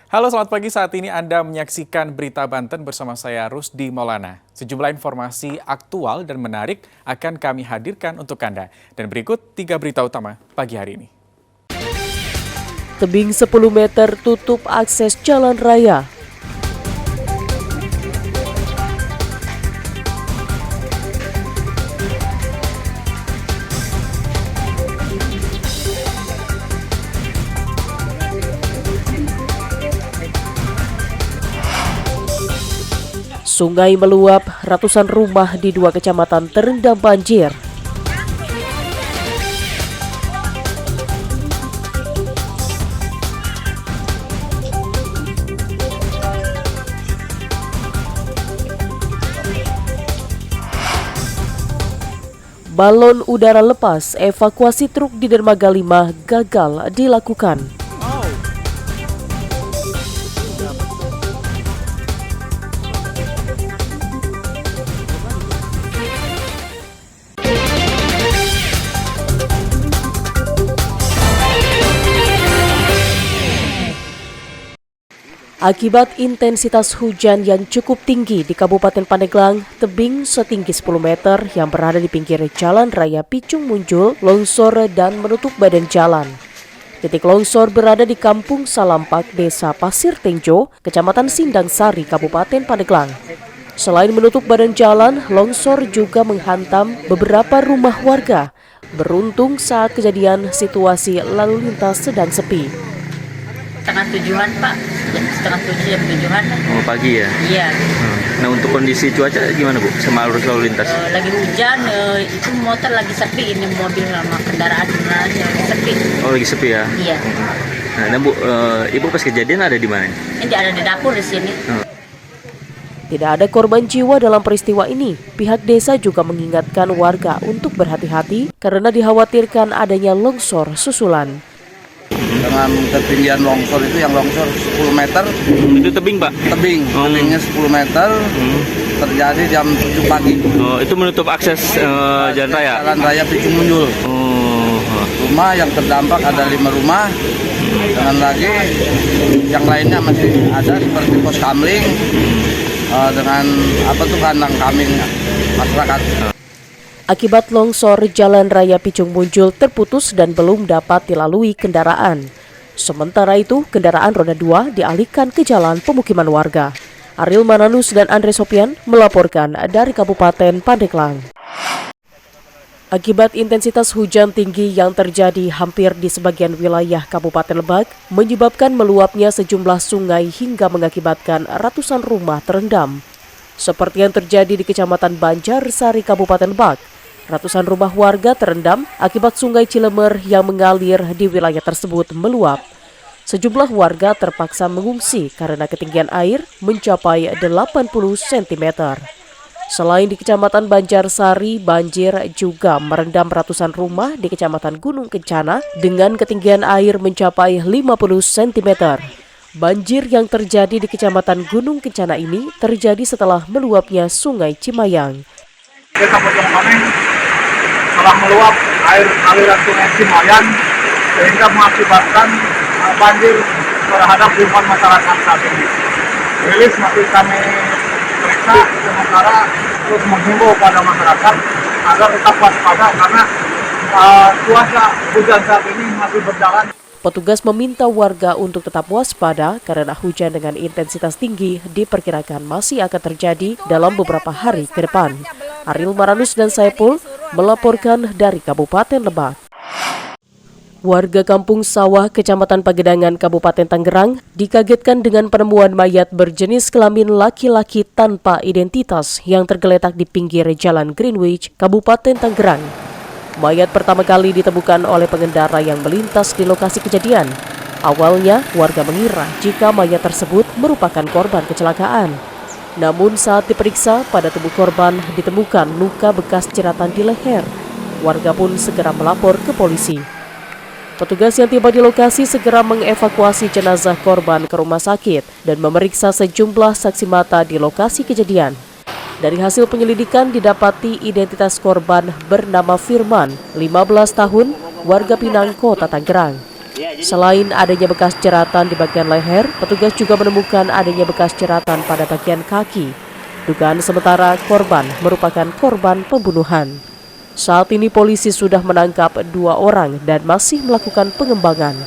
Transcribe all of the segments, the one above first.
Halo, selamat pagi. Saat ini Anda menyaksikan Berita Banten bersama saya Rusdi Maulana. Sejumlah informasi aktual dan menarik akan kami hadirkan untuk Anda. Dan berikut 3 berita utama pagi hari ini. Tebing 10 meter tutup akses jalan raya. Sungai meluap, ratusan rumah di 2 kecamatan terendam banjir. Balon udara lepas, evakuasi truk di Dermaga 5 gagal dilakukan. Akibat intensitas hujan yang cukup tinggi di Kabupaten Pandeglang, tebing setinggi 10 meter yang berada di pinggir Jalan Raya Picung Munjul longsor dan menutup badan jalan. Titik longsor berada di Kampung Salampak, Desa Pasir Tenjo, Kecamatan Sindang Sari, Kabupaten Pandeglang. Selain menutup badan jalan, longsor juga menghantam beberapa rumah warga. Beruntung saat kejadian situasi lalu lintas sedang sepi. Setengah tujuan Pak, setengah tujuh jam tujuan. Oh pagi ya? Iya. Nah untuk kondisi cuaca gimana Bu sama arus lalu lintas? Lagi hujan, itu motor lagi sepi, ini mobil sama kendaraan lagi sepi. Oh lagi sepi ya? Iya. Nah Bu, Ibu pas kejadian ada di mana? Ini ada di dapur di sini. Tidak ada korban jiwa dalam peristiwa ini. Pihak desa juga mengingatkan warga untuk berhati-hati karena dikhawatirkan adanya longsor susulan. Dengan ketinggian longsor itu yang longsor 10 meter. Itu tebing Pak? Tebingnya 10 meter, terjadi jam 7 pagi. Oh, itu menutup akses jalan raya? Jalan Raya Picung Munjul. Rumah yang terdampak ada 5 rumah, dengan lagi yang lainnya masih ada seperti pos kamling, dengan kandang kambing masyarakat. Akibat longsor, Jalan Raya Picung Munjul terputus dan belum dapat dilalui kendaraan. Sementara itu, kendaraan roda 2 dialihkan ke jalan pemukiman warga. Ariel Mananus dan Andre Sopian melaporkan dari Kabupaten Pandeglang. Akibat intensitas hujan tinggi yang terjadi hampir di sebagian wilayah Kabupaten Lebak, menyebabkan meluapnya sejumlah sungai hingga mengakibatkan ratusan rumah terendam. Seperti yang terjadi di Kecamatan Banjarsari, Kabupaten Lebak. Ratusan rumah warga terendam akibat sungai Cilemer yang mengalir di wilayah tersebut meluap. Sejumlah warga terpaksa mengungsi karena ketinggian air mencapai 80 cm. Selain di Kecamatan Banjarsari, banjir juga merendam ratusan rumah di Kecamatan Gunung Kencana dengan ketinggian air mencapai 50 cm. Banjir yang terjadi di Kecamatan Gunung Kencana ini terjadi setelah meluapnya Sungai Cimayang. Desa Pojong Koneng telah meluap aliran Sungai Cimayang sehingga mengakibatkan banjir terhadap lingkungan masyarakat saat ini. Rilis masih kami periksa, sementara terus menghimbau pada masyarakat agar tetap waspada karena cuaca hujan saat ini masih berjalan. Petugas meminta warga untuk tetap waspada karena hujan dengan intensitas tinggi diperkirakan masih akan terjadi dalam beberapa hari ke depan. Ariel Maranus dan Saipul melaporkan dari Kabupaten Lebak. Warga Kampung Sawah, Kecamatan Pagedangan, Kabupaten Tangerang dikagetkan dengan penemuan mayat berjenis kelamin laki-laki tanpa identitas yang tergeletak di pinggir Jalan Greenwich, Kabupaten Tangerang. Mayat pertama kali ditemukan oleh pengendara yang melintas di lokasi kejadian. Awalnya, warga mengira jika mayat tersebut merupakan korban kecelakaan. Namun saat diperiksa, pada tubuh korban ditemukan luka bekas jeratan di leher. Warga pun segera melapor ke polisi. Petugas yang tiba di lokasi segera mengevakuasi jenazah korban ke rumah sakit dan memeriksa sejumlah saksi mata di lokasi kejadian. Dari hasil penyelidikan didapati identitas korban bernama Firman, 15 tahun, warga Pinang, Kota Tangerang. Selain adanya bekas jeratan di bagian leher, petugas juga menemukan adanya bekas jeratan pada bagian kaki. Dugaan sementara korban merupakan korban pembunuhan. Saat ini polisi sudah menangkap 2 orang dan masih melakukan pengembangan.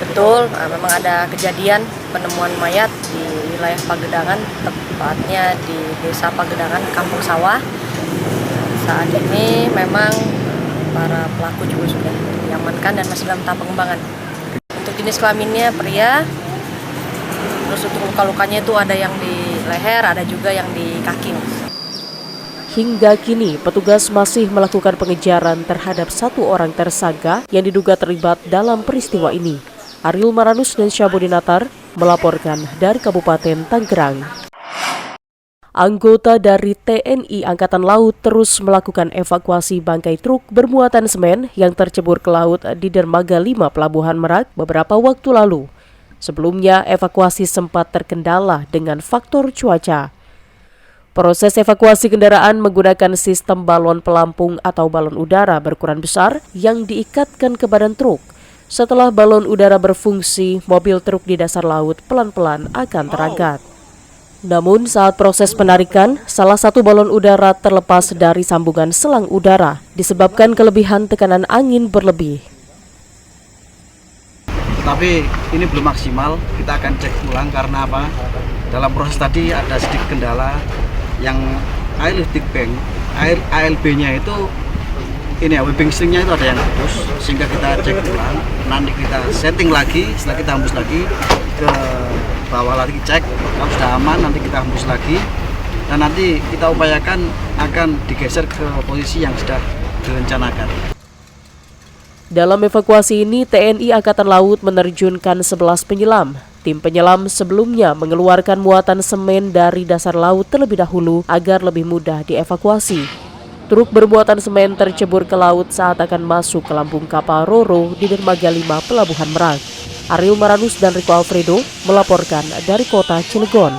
Betul, memang ada kejadian penemuan mayat di wilayah Pagedangan, tepatnya di Desa Pagedangan, Kampung Sawah. Saat ini memang para pelaku juga sudah diamankan dan masih dalam tahap pengembangan. Untuk jenis kelaminnya pria, terus untuk luka-lukanya itu ada yang di leher, ada juga yang di kaki. Hingga kini, petugas masih melakukan pengejaran terhadap 1 orang tersangka yang diduga terlibat dalam peristiwa ini. Ariel Maranus dan Syabudinatar melaporkan dari Kabupaten Tangerang. Anggota dari TNI Angkatan Laut terus melakukan evakuasi bangkai truk bermuatan semen yang tercebur ke laut di Dermaga 5 Pelabuhan Merak beberapa waktu lalu. Sebelumnya, evakuasi sempat terkendala dengan faktor cuaca. Proses evakuasi kendaraan menggunakan sistem balon pelampung atau balon udara berukuran besar yang diikatkan ke badan truk. Setelah balon udara berfungsi, mobil truk di dasar laut pelan-pelan akan terangkat. Namun saat proses penarikan, salah satu balon udara terlepas dari sambungan selang udara disebabkan kelebihan tekanan angin berlebih. Tapi ini belum maksimal, kita akan cek ulang karena apa? Dalam proses tadi ada sedikit kendala yang air lifting bank, air ALB-nya itu ini ya, webbing stringnya itu ada yang putus, sehingga kita cek ulang, nanti kita setting lagi, setelah kita hembus lagi ke bawah lagi cek, kalau sudah aman nanti kita hembus lagi, dan nanti kita upayakan akan digeser ke posisi yang sudah direncanakan. Dalam evakuasi ini, TNI Angkatan Laut menerjunkan 11 penyelam. Tim penyelam sebelumnya mengeluarkan muatan semen dari dasar laut terlebih dahulu agar lebih mudah dievakuasi. Truk bermuatan semen tercebur ke laut saat akan masuk ke lambung kapal Roro di Dermaga 5 Pelabuhan Merak. Ariel Maranus dan Riko Alfredo melaporkan dari kota Cilegon.